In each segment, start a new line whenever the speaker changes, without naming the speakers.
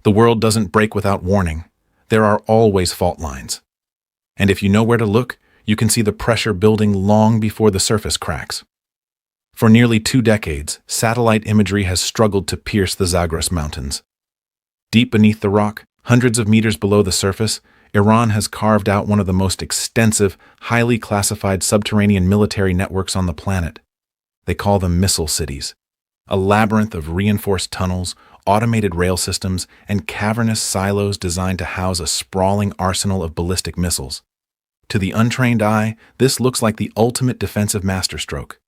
The world doesn't break without warning. There are always fault lines. And if you know where to look, you can see the pressure building long before the surface cracks. For nearly 2 decades, satellite imagery has struggled to pierce the Zagros Mountains. Deep beneath the rock, hundreds of meters below the surface, Iran has carved out one of the most extensive, highly classified subterranean military networks on the planet. They call them missile cities. A labyrinth of reinforced tunnels, automated rail systems, and cavernous silos designed to house a sprawling arsenal of ballistic missiles. To the untrained eye, this looks like the ultimate defensive masterstroke.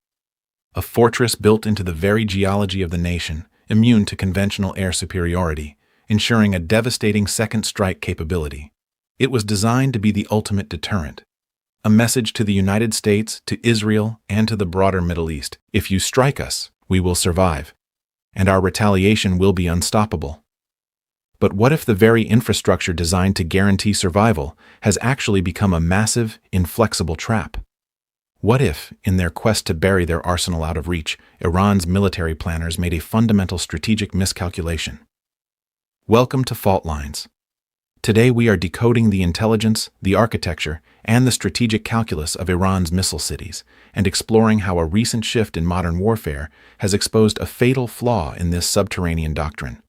A fortress built into the very geology of the nation, immune to conventional air superiority, ensuring a devastating second strike capability. It was designed to be the ultimate deterrent. A message to the United States, to Israel, and to the broader Middle East. If you strike us, we will survive, and our retaliation will be unstoppable. But what if the very infrastructure designed to guarantee survival has actually become a massive, inflexible trap? What if, in their quest to bury their arsenal out of reach, Iran's military planners made a fundamental strategic miscalculation? Welcome to Fault Lines. Today we are decoding the intelligence, the architecture, and the strategic calculus of Iran's missile cities, and exploring how a recent shift in modern warfare has exposed a fatal flaw in this subterranean doctrine.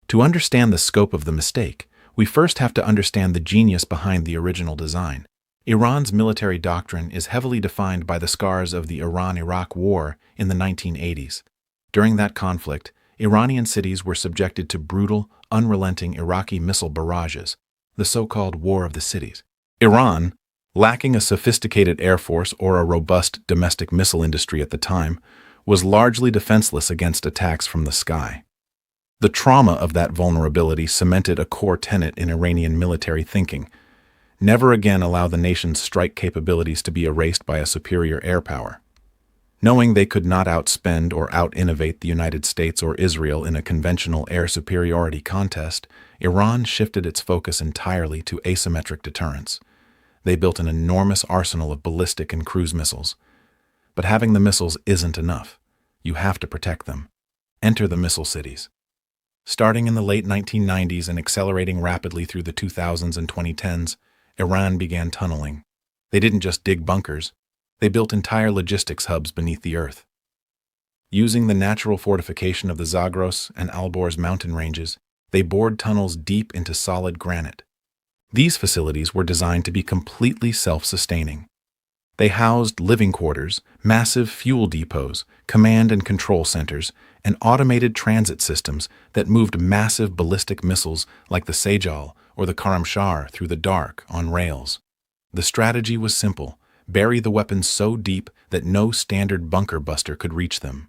To understand the scope of the mistake, we first have to understand the genius behind the original design. Iran's military doctrine is heavily defined by the scars of the Iran-Iraq War in the 1980s. During that conflict, Iranian cities were subjected to brutal, unrelenting Iraqi missile barrages, the so-called War of the Cities. Iran, lacking a sophisticated air force or a robust domestic missile industry at the time, was largely defenseless against attacks from the sky. The trauma of that vulnerability cemented a core tenet in Iranian military thinking: never again allow the nation's strike capabilities to be erased by a superior air power. Knowing they could not outspend or out-innovate the United States or Israel in a conventional air superiority contest, Iran shifted its focus entirely to asymmetric deterrence. They built an enormous arsenal of ballistic and cruise missiles. But having the missiles isn't enough. You have to protect them. Enter the missile cities. Starting in the late 1990s and accelerating rapidly through the 2000s and 2010s, Iran began tunneling. They didn't just dig bunkers. They built entire logistics hubs beneath the earth. Using the natural fortification of the Zagros and Zagros mountain ranges, they bored tunnels deep into solid granite. These facilities were designed to be completely self-sustaining. They housed living quarters, massive fuel depots, command and control centers, and automated transit systems that moved massive ballistic missiles like the Sejal or the Karamshar through the dark on rails. The strategy was simple: bury the weapons so deep that no standard bunker buster could reach them.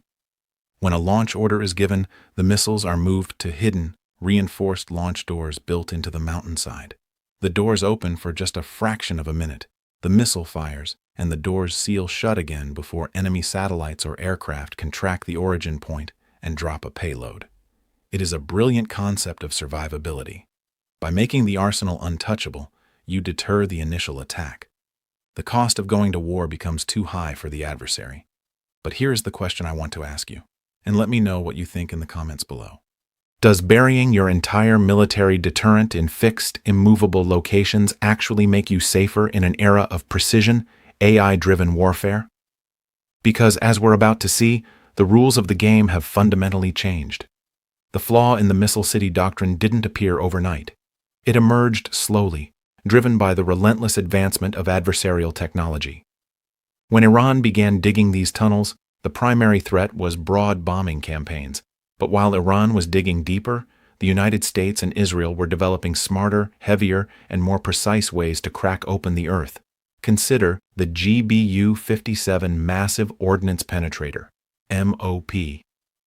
When a launch order is given, the missiles are moved to hidden, reinforced launch doors built into the mountainside. The doors open for just a fraction of a minute. The missile fires, and the doors seal shut again before enemy satellites or aircraft can track the origin point and drop a payload. It is a brilliant concept of survivability. By making the arsenal untouchable, you deter the initial attack. The cost of going to war becomes too high for the adversary. But here's the question I want to ask you, and let me know what you think in the comments below. Does burying your entire military deterrent in fixed, immovable locations actually make you safer in an era of precision, AI-driven warfare? Because, as we're about to see, the rules of the game have fundamentally changed. The flaw in the missile city doctrine didn't appear overnight. It emerged slowly, driven by the relentless advancement of adversarial technology. When Iran began digging these tunnels, the primary threat was broad bombing campaigns. But while Iran was digging deeper, the United States and Israel were developing smarter, heavier, and more precise ways to crack open the earth. Consider the GBU-57 Massive Ordnance Penetrator, MOP,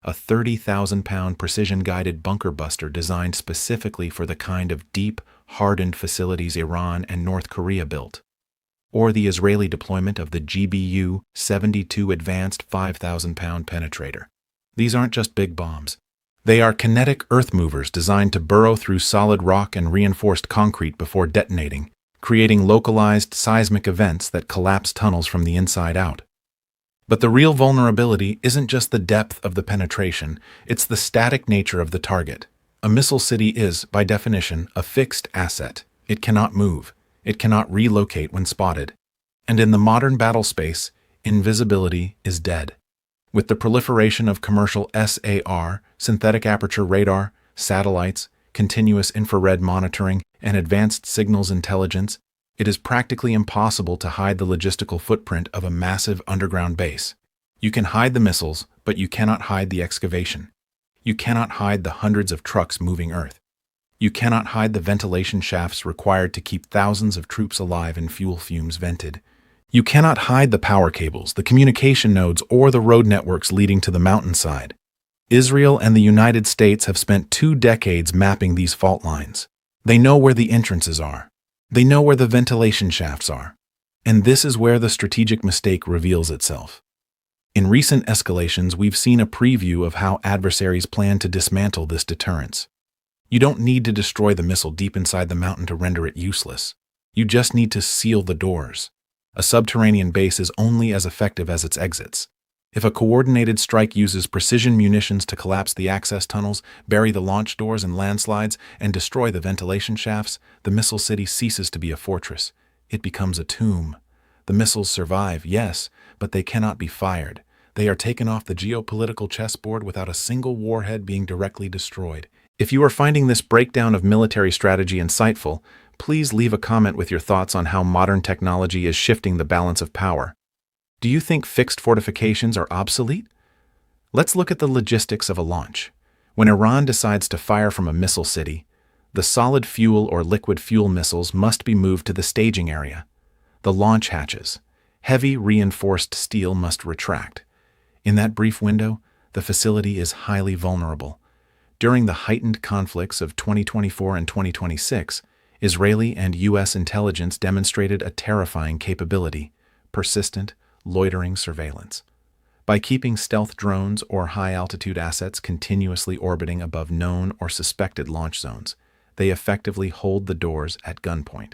a 30,000-pound precision-guided bunker buster designed specifically for the kind of deep, hardened facilities Iran and North Korea built. Or the Israeli deployment of the GBU-72 Advanced 5,000-pound penetrator. These aren't just big bombs. They are kinetic earth movers designed to burrow through solid rock and reinforced concrete before detonating, creating localized seismic events that collapse tunnels from the inside out. But the real vulnerability isn't just the depth of the penetration, it's the static nature of the target. A missile city is, by definition, a fixed asset. It cannot move. It cannot relocate when spotted. And in the modern battle space, invisibility is dead. With the proliferation of commercial SAR, synthetic aperture radar, satellites, continuous infrared monitoring, and advanced signals intelligence, it is practically impossible to hide the logistical footprint of a massive underground base. You can hide the missiles, but you cannot hide the excavation. You cannot hide the hundreds of trucks moving Earth. You cannot hide the ventilation shafts required to keep thousands of troops alive in fuel fumes vented. You cannot hide the power cables, the communication nodes, or the road networks leading to the mountainside. Israel and the United States have spent 2 decades mapping these fault lines. They know where the entrances are. They know where the ventilation shafts are. And this is where the strategic mistake reveals itself. In recent escalations, we've seen a preview of how adversaries plan to dismantle this deterrence. You don't need to destroy the missile deep inside the mountain to render it useless. You just need to seal the doors. A subterranean base is only as effective as its exits. If a coordinated strike uses precision munitions to collapse the access tunnels, bury the launch doors and landslides, and destroy the ventilation shafts, the missile city ceases to be a fortress. It becomes a tomb. The missiles survive, yes, but they cannot be fired. They are taken off the geopolitical chessboard without a single warhead being directly destroyed. If you are finding this breakdown of military strategy insightful, please leave a comment with your thoughts on how modern technology is shifting the balance of power. Do you think fixed fortifications are obsolete? Let's look at the logistics of a launch. When Iran decides to fire from a missile city, the solid fuel or liquid fuel missiles must be moved to the staging area. The launch hatches. Heavy reinforced steel must retract. In that brief window, the facility is highly vulnerable. During the heightened conflicts of 2024 and 2026, Israeli and U.S. intelligence demonstrated a terrifying capability: persistent, loitering surveillance. By keeping stealth drones or high-altitude assets continuously orbiting above known or suspected launch zones, they effectively hold the doors at gunpoint.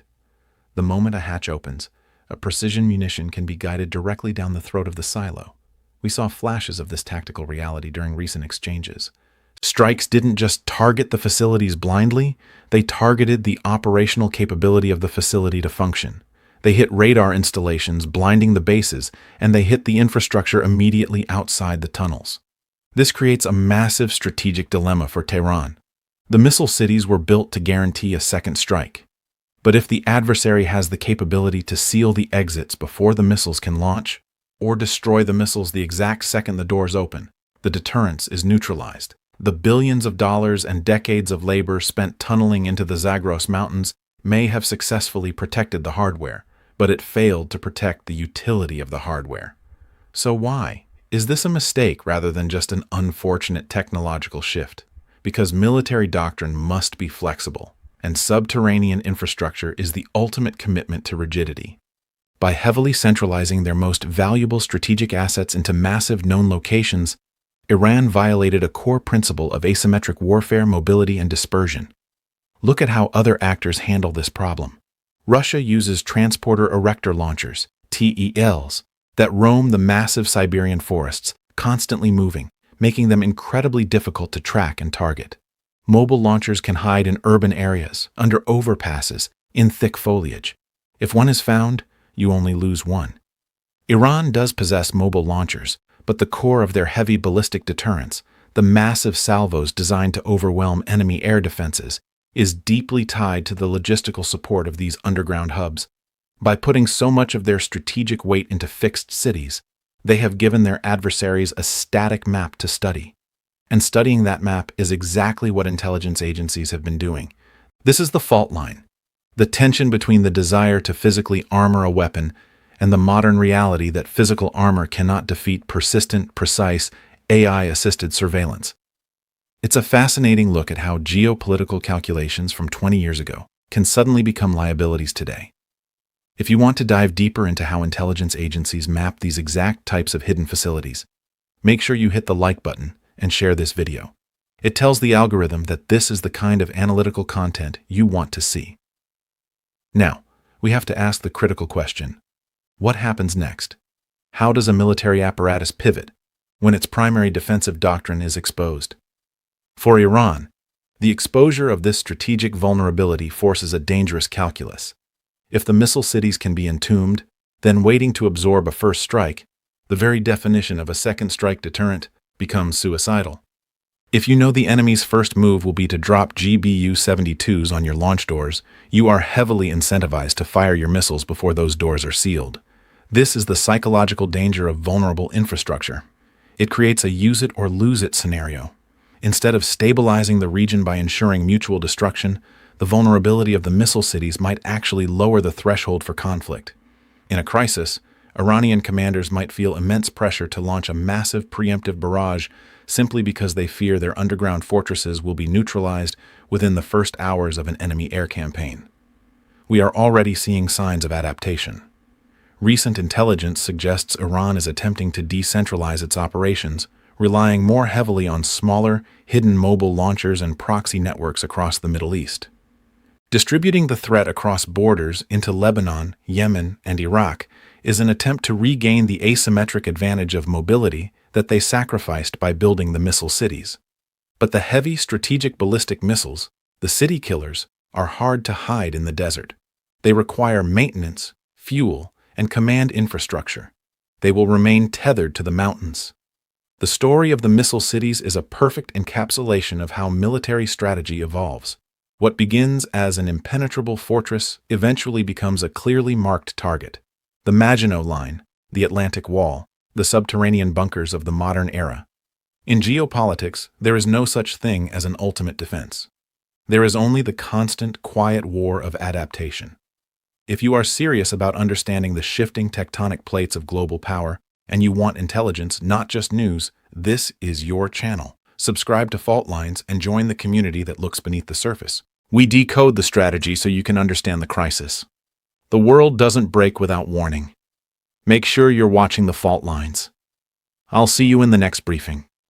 The moment a hatch opens, a precision munition can be guided directly down the throat of the silo. We saw flashes of this tactical reality during recent exchanges. Strikes didn't just target the facilities blindly, they targeted the operational capability of the facility to function. They hit radar installations, blinding the bases, and they hit the infrastructure immediately outside the tunnels. This creates a massive strategic dilemma for Tehran. The missile cities were built to guarantee a second strike. But if the adversary has the capability to seal the exits before the missiles can launch, or destroy the missiles the exact second the doors open, the deterrence is neutralized. The billions of dollars and decades of labor spent tunneling into the Zagros Mountains may have successfully protected the hardware, but it failed to protect the utility of the hardware. So why? Is this a mistake rather than just an unfortunate technological shift? Because military doctrine must be flexible, and subterranean infrastructure is the ultimate commitment to rigidity. By heavily centralizing their most valuable strategic assets into massive known locations, Iran violated a core principle of asymmetric warfare, mobility, and dispersion. Look at how other actors handle this problem. Russia uses transporter erector launchers, TELs, that roam the massive Siberian forests, constantly moving, making them incredibly difficult to track and target. Mobile launchers can hide in urban areas, under overpasses, in thick foliage. If one is found, you only lose one. Iran does possess mobile launchers, but the core of their heavy ballistic deterrence, the massive salvos designed to overwhelm enemy air defenses, is deeply tied to the logistical support of these underground hubs. By putting so much of their strategic weight into fixed cities, they have given their adversaries a static map to study. And studying that map is exactly what intelligence agencies have been doing. This is the fault line, the tension between the desire to physically armor a weapon and the modern reality that physical armor cannot defeat persistent, precise, AI-assisted surveillance. It's a fascinating look at how geopolitical calculations from 20 years ago can suddenly become liabilities today. If you want to dive deeper into how intelligence agencies map these exact types of hidden facilities, make sure you hit the like button and share this video. It tells the algorithm that this is the kind of analytical content you want to see. Now, we have to ask the critical question: what happens next? How does a military apparatus pivot when its primary defensive doctrine is exposed? For Iran, The exposure of this strategic vulnerability forces a dangerous calculus. If the missile cities can be entombed, then waiting to absorb a first strike, the very definition of a second strike deterrent, becomes suicidal. If you know the enemy's first move will be to drop GBU-72s on your launch doors, you are heavily incentivized to fire your missiles before those doors are sealed. This is the psychological danger of vulnerable infrastructure. It creates a use-it-or-lose-it scenario. Instead of stabilizing the region by ensuring mutual destruction, the vulnerability of the missile cities might actually lower the threshold for conflict. In a crisis, Iranian commanders might feel immense pressure to launch a massive preemptive barrage simply because they fear their underground fortresses will be neutralized within the first hours of an enemy air campaign. We are already seeing signs of adaptation. Recent intelligence suggests Iran is attempting to decentralize its operations, relying more heavily on smaller, hidden mobile launchers and proxy networks across the Middle East. Distributing the threat across borders into Lebanon, Yemen, and Iraq is an attempt to regain the asymmetric advantage of mobility that they sacrificed by building the missile cities. But the heavy strategic ballistic missiles, the city killers, are hard to hide in the desert. They require maintenance, fuel, and command infrastructure. They will remain tethered to the mountains. The story of the missile cities is a perfect encapsulation of how military strategy evolves. What begins as an impenetrable fortress eventually becomes a clearly marked target. The Maginot Line, the Atlantic Wall, the subterranean bunkers of the modern era. In geopolitics, there is no such thing as an ultimate defense. There is only the constant, quiet war of adaptation. If you are serious about understanding the shifting tectonic plates of global power, and you want intelligence, not just news, this is your channel. Subscribe to Fault Lines and join the community that looks beneath the surface. We decode the strategy so you can understand the crisis. The world doesn't break without warning. Make sure you're watching the Fault Lines. I'll see you in the next briefing.